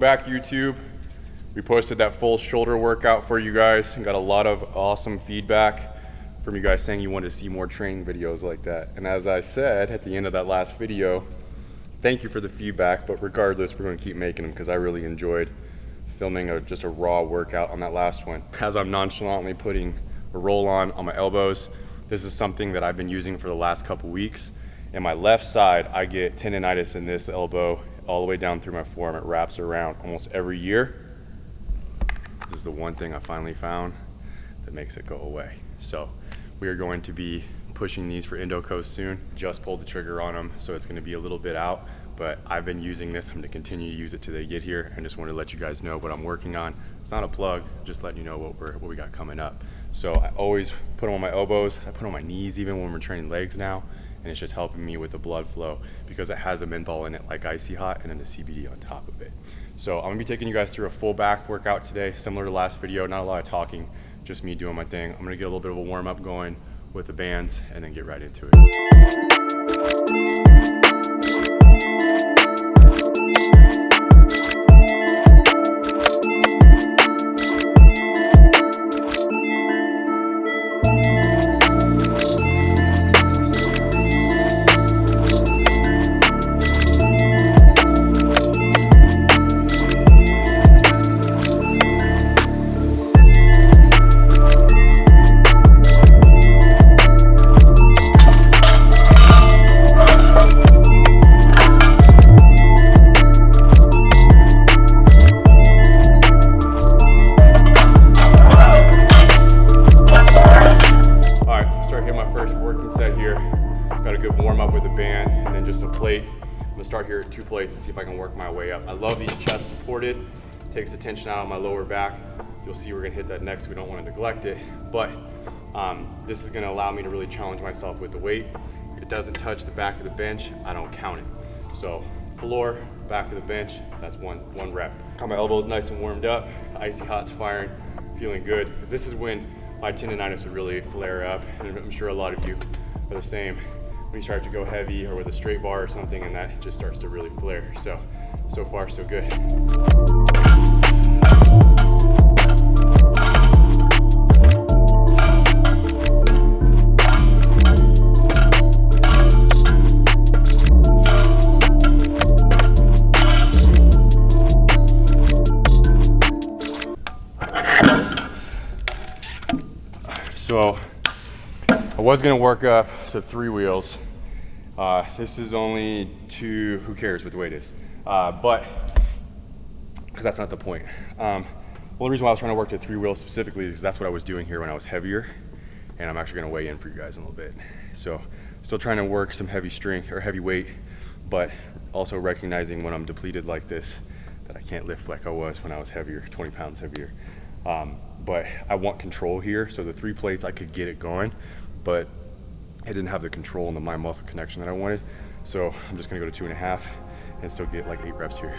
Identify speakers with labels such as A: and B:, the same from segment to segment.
A: Back YouTube, we posted that full shoulder workout for you guys and got a lot of awesome feedback from you guys saying you wanted to see more training videos like that. And as I said at the end of that last video, thank you for the feedback, but regardless, we're going to keep making them because I really enjoyed filming just a raw workout on that last one. As I'm nonchalantly putting a roll on my elbows, this is something that I've been using for the last couple weeks. And my left side, I get tendonitis in this elbow all the way down through my forearm. It wraps around almost every year. This is the one thing I finally found that makes it go away. So we are going to be pushing these for Indocoast soon. Just pulled the trigger on them, so it's going to be a little bit out, but I've been using this. I'm going to continue to use it till they get here, and just wanted to let you guys know what I'm working on. It's not a plug, just letting you know what we got coming up. So I always put them on my elbows. I put them on my knees even when we're training legs now, and it's just helping me with the blood flow because it has a menthol in it like Icy Hot and then the CBD on top of it. So I'm gonna be taking you guys through a full back workout today, similar to last video, not a lot of talking, just me doing my thing. I'm gonna get a little bit of a warm up going with the bands and then get right into it. Start here at 2 plates and see if I can work my way up. I love these chest supported. Takes the tension out of my lower back. You'll see we're gonna hit that next. We don't want to neglect it, but this is gonna allow me to really challenge myself with the weight. If it doesn't touch the back of the bench, I don't count it. So floor, back of the bench, that's one rep. Got my elbows nice and warmed up. Icy Hot's firing, feeling good. Because this is when my tendonitis would really flare up, and I'm sure a lot of you are the same. When you start to go heavy or with a straight bar or something, and that just starts to really flare. So far so good. So I was gonna work up to 3 wheels. This is only 2, who cares what the weight is? But, because that's not the point. Well, the reason why I was trying to work to 3 wheels specifically is that's what I was doing here when I was heavier, and I'm actually gonna weigh in for you guys in a little bit. So, still trying to work some heavy strength or heavy weight, but also recognizing when I'm depleted like this, that I can't lift like I was when I was heavier, 20 pounds heavier. But I want control here, so the 3 plates I could get it going, but I didn't have the control and the mind muscle connection that I wanted. So I'm just gonna go to 2.5 and still get like 8 reps here.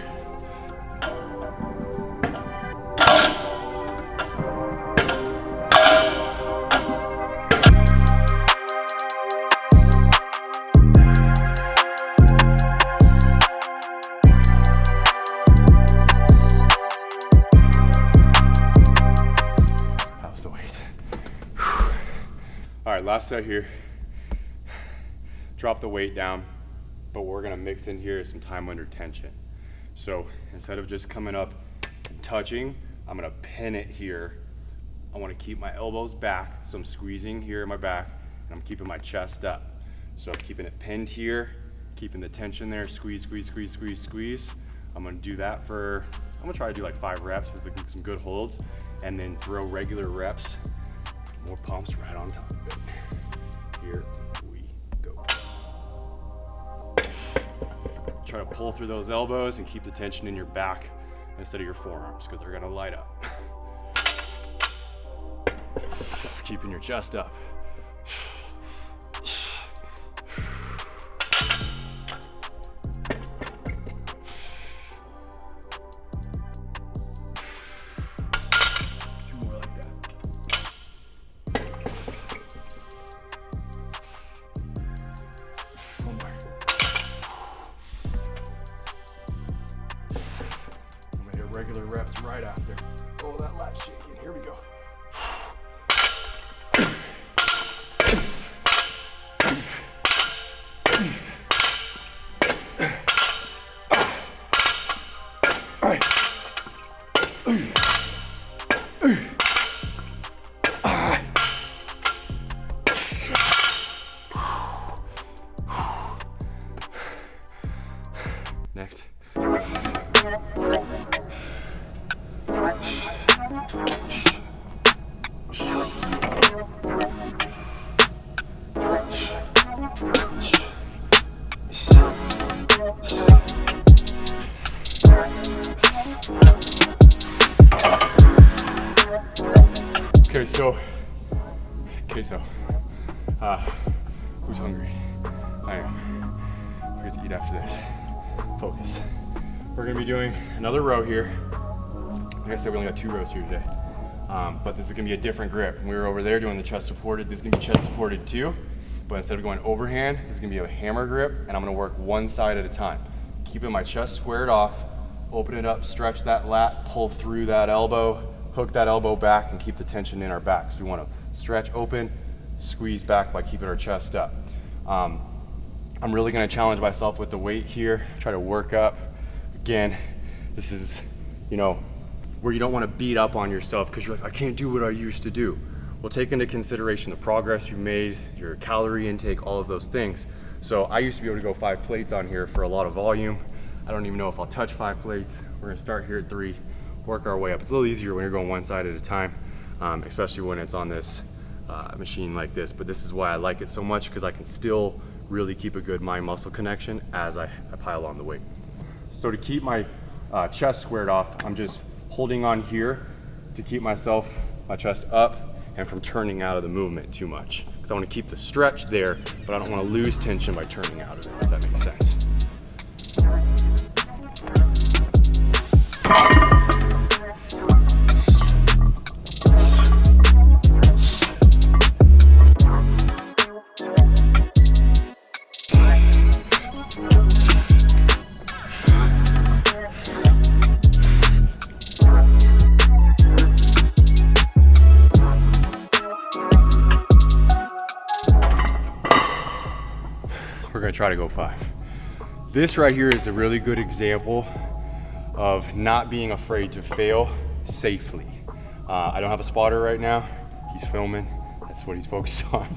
A: That was the weight. Whew. All right, last set here. Drop the weight down, but what we're gonna mix in here is some time under tension. So instead of just coming up and touching, I'm gonna pin it here. I wanna keep my elbows back, so I'm squeezing here in my back, and I'm keeping my chest up. So I'm keeping it pinned here, keeping the tension there, squeeze, squeeze, squeeze, squeeze, squeeze. I'm gonna do that for, I'm gonna try to do like 5 reps with some good holds, and then throw regular reps, more pumps right on top of it. Here. Try to pull through those elbows and keep the tension in your back instead of your forearms, because they're gonna light up. Keeping your chest up. regular reps right after. Oh, that lat shaking. Here we go. Next. Who's hungry? I am. We get to eat after this. Focus. We're gonna be doing another row here. Like I said, we only got 2 rows here today. But this is gonna be a different grip. When we were over there doing the chest supported, this is gonna be chest supported too. But instead of going overhand, this is gonna be a hammer grip, and I'm gonna work one side at a time. Keeping my chest squared off, open it up, stretch that lat, pull through that elbow, hook that elbow back, and keep the tension in our back. So we wanna stretch open, squeeze back by keeping our chest up. I'm really gonna challenge myself with the weight here, try to work up. Again, this is, you know, where you don't wanna beat up on yourself because you're like, I can't do what I used to do. Well, take into consideration the progress you made, your calorie intake, all of those things. So I used to be able to go 5 plates on here for a lot of volume. I don't even know if I'll touch 5 plates. We're gonna start here at 3, work our way up. It's a little easier when you're going one side at a time, especially when it's on this machine like this. But this is why I like it so much, because I can still really keep a good mind-muscle connection as I pile on the weight. So to keep my chest squared off, I'm just holding on here to keep my chest up and from turning out of the movement too much. Because I want to keep the stretch there, but I don't want to lose tension by turning out of it, if that makes sense. We're gonna try to go 5. This right here is a really good example of not being afraid to fail safely. I don't have a spotter right now. He's filming. That's what he's focused on.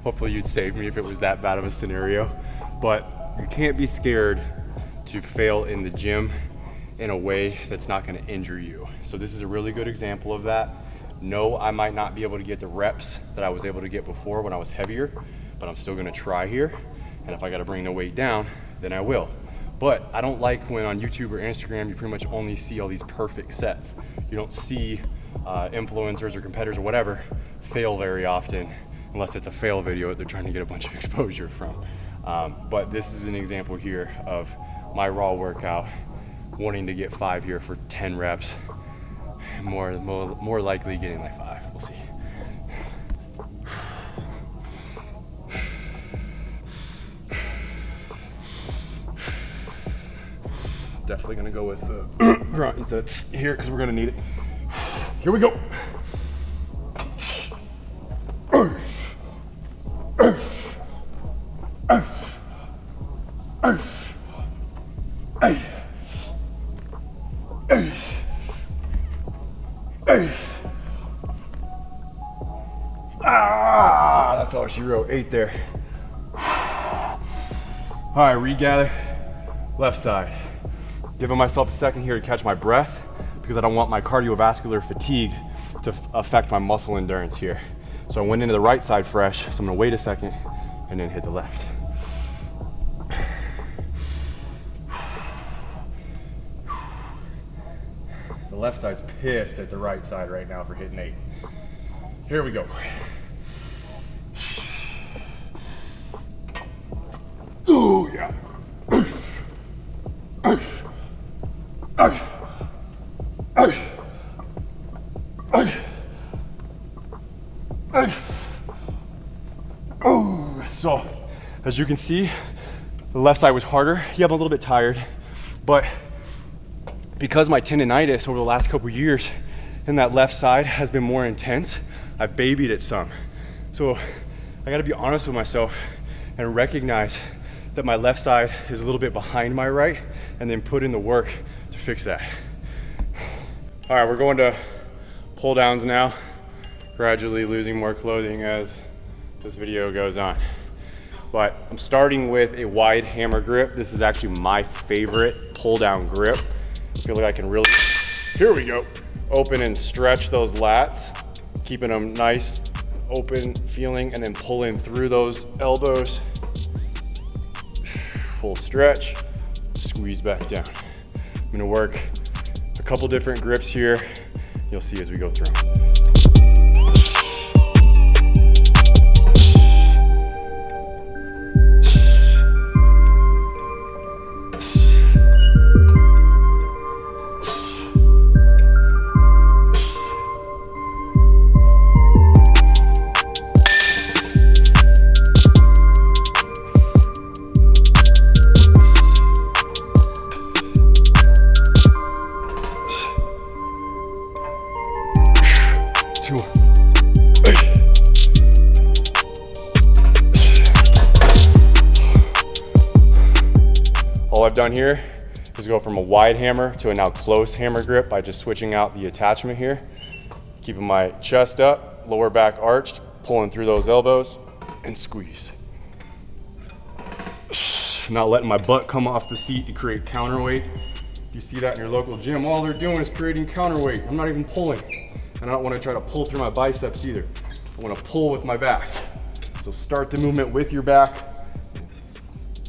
A: Hopefully you'd save me if it was that bad of a scenario. But you can't be scared to fail in the gym in a way that's not gonna injure you. So this is a really good example of that. No, I might not be able to get the reps that I was able to get before when I was heavier, but I'm still gonna try here. And if I gotta bring the weight down, then I will. But I don't like when on YouTube or Instagram, you pretty much only see all these perfect sets. You don't see influencers or competitors or whatever fail very often, unless it's a fail video that they're trying to get a bunch of exposure from. But this is an example here of my raw workout, wanting to get 5 here for 10 reps. More likely getting like 5, we'll see. Definitely gonna go with the grunt sets here because we're gonna need it. Here we go. That's all she wrote. 8 there. All right, regather. Left side. Giving myself a second here to catch my breath because I don't want my cardiovascular fatigue to affect my muscle endurance here. So I went into the right side fresh, so I'm gonna wait a second and then hit the left. The left side's pissed at the right side right now for hitting 8. Here we go. Oh yeah. So, as you can see, the left side was harder. Yeah, I'm a little bit tired, but because my tendonitis over the last couple years in that left side has been more intense, I've babied it some. So I gotta be honest with myself and recognize that my left side is a little bit behind my right, and then put in the work to fix that. All right, we're going to pull downs now, gradually losing more clothing as this video goes on. But I'm starting with a wide hammer grip. This is actually my favorite pull down grip. I feel like I can really, here we go, open and stretch those lats, keeping them nice, open feeling, and then pulling through those elbows. Full stretch, squeeze back down. I'm gonna work a couple different grips here. You'll see as we go through them. All I've done here is go from a wide hammer to a now close hammer grip by just switching out the attachment here, keeping my chest up, lower back arched, pulling through those elbows, and squeeze. Not letting my butt come off the seat to create counterweight. You see that in your local gym, all they're doing is creating counterweight. I'm not even pulling. And I don't want to try to pull through my biceps either. I want to pull with my back. So start the movement with your back,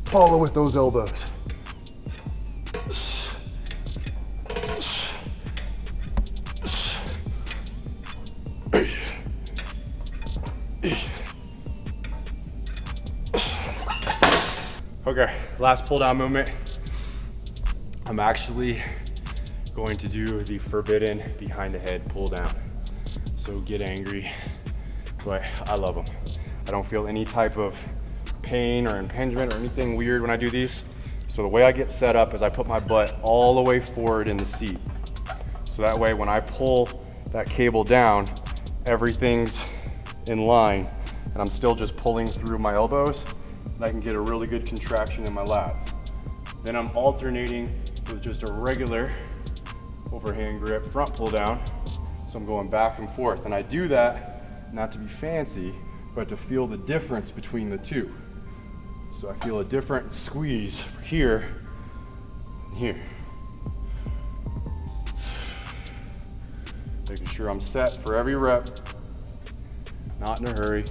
A: follow with those elbows. Okay, last pull down movement. I'm actually going to do the forbidden behind the head pull down. So get angry, but I love them. I don't feel any type of pain or impingement or anything weird when I do these. So the way I get set up is I put my butt all the way forward in the seat. So that way when I pull that cable down, everything's in line and I'm still just pulling through my elbows, and I can get a really good contraction in my lats. Then I'm alternating with just a regular overhand grip front pull down. So I'm going back and forth. And I do that not to be fancy, but to feel the difference between the two. So I feel a different squeeze here and here. Making sure I'm set for every rep, not in a hurry.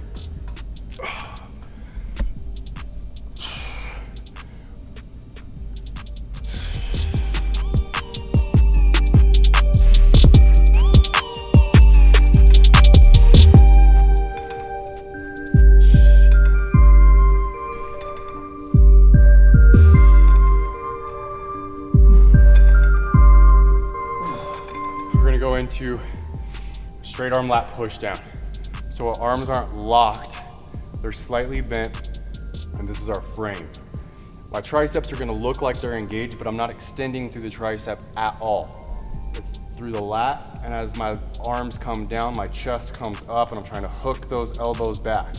A: Go into straight arm lat push down. So our arms aren't locked, they're slightly bent, and this is our frame. My triceps are gonna look like they're engaged, but I'm not extending through the tricep at all. It's through the lat, and as my arms come down, my chest comes up, and I'm trying to hook those elbows back.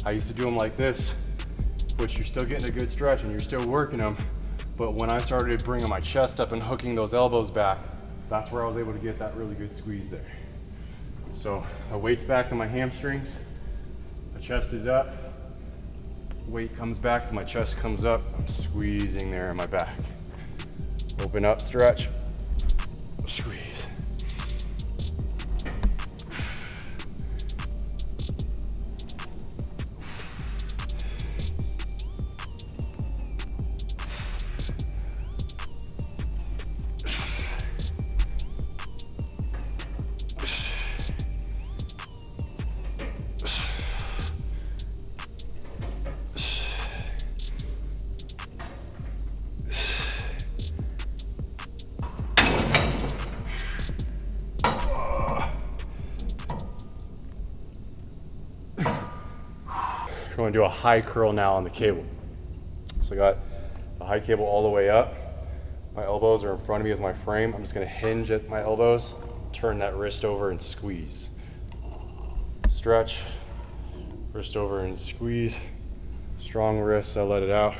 A: I used to do them like this, which you're still getting a good stretch and you're still working them, but when I started bringing my chest up and hooking those elbows back, that's where I was able to get that really good squeeze there. So my weight's back in my hamstrings, my chest is up, weight comes back, my chest comes up, I'm squeezing there in my back. Open up, stretch, squeeze. We're going to do a high curl now on the cable. So I got the high cable all the way up. My elbows are in front of me as my frame. I'm just gonna hinge at my elbows, turn that wrist over and squeeze. Stretch, wrist over and squeeze. Strong wrist, I let it out.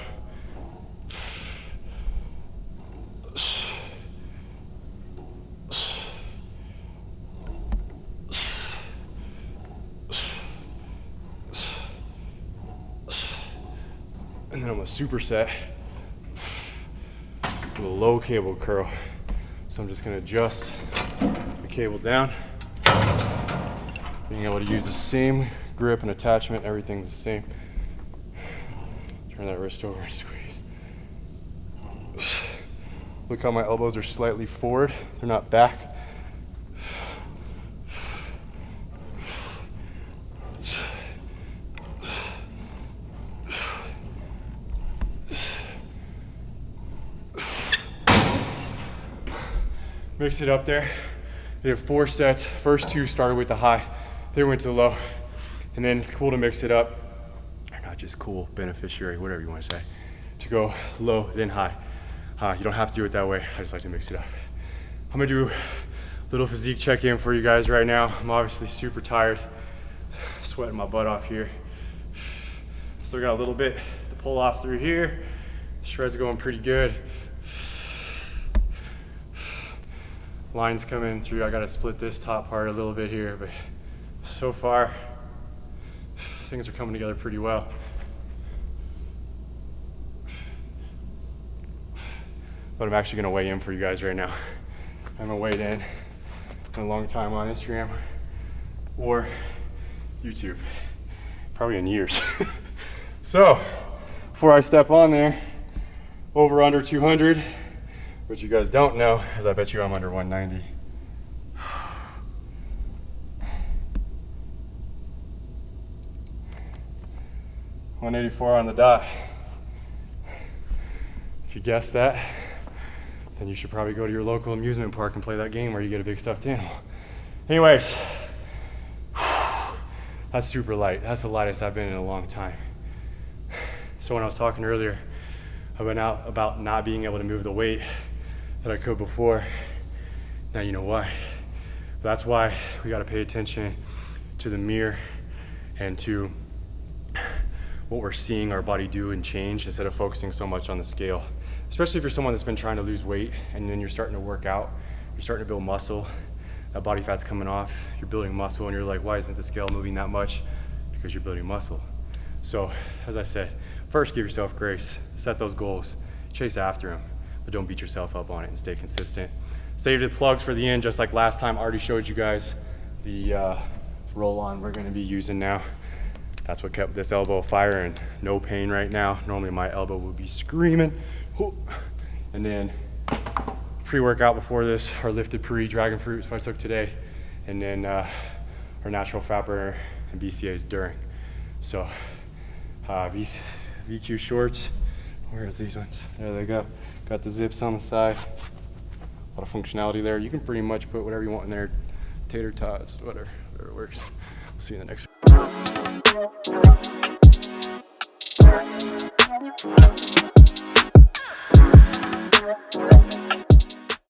A: And then I'm a superset with a low cable curl. So I'm just gonna adjust the cable down. Being able to use the same grip and attachment, everything's the same. Turn that wrist over and squeeze. Look how my elbows are slightly forward, they're not back. Mix it up there. We did 4 sets. First 2 started with the high, then went to the low. And then it's cool to mix it up. Or not just cool, beneficiary, whatever you want to say. To go low, then high. You don't have to do it that way. I just like to mix it up. I'm gonna do a little physique check-in for you guys right now. I'm obviously super tired. Sweating my butt off here. Still got a little bit to pull off through here. Shreds are going pretty good. Lines coming through. I gotta split this top part a little bit here, but so far, things are coming together pretty well. But I'm actually gonna weigh in for you guys right now. I haven't weighed in a long time on Instagram or YouTube, probably in years. So, before I step on there, over under 200. What you guys don't know is I bet you I'm under 190. 184 on the dot. If you guessed that, then you should probably go to your local amusement park and play that game where you get a big stuffed animal. Anyways, that's super light. That's the lightest I've been in a long time. So when I was talking earlier about not being able to move the weight that I could before, now you know why. That's why we got to pay attention to the mirror and to what we're seeing our body do and change instead of focusing so much on the scale. Especially if you're someone that's been trying to lose weight and then you're starting to work out, you're starting to build muscle, that body fat's coming off, you're building muscle, and you're like, why isn't the scale moving that much? Because you're building muscle. So, as I said, first give yourself grace, set those goals, chase after them, but don't beat yourself up on it and stay consistent. Save the plugs for the end, just like last time. I already showed you guys the roll-on we're gonna be using now. That's what kept this elbow firing. No pain right now. Normally my elbow would be screaming. And then pre-workout before this, our lifted dragon fruit is what I took today. And then our natural fat burner and BCAAs during. So VQ shorts, where are these ones? There they go. Got the zips on the side. A lot of functionality there. You can pretty much put whatever you want in there. Tater tots, whatever works. We'll see you in the next video.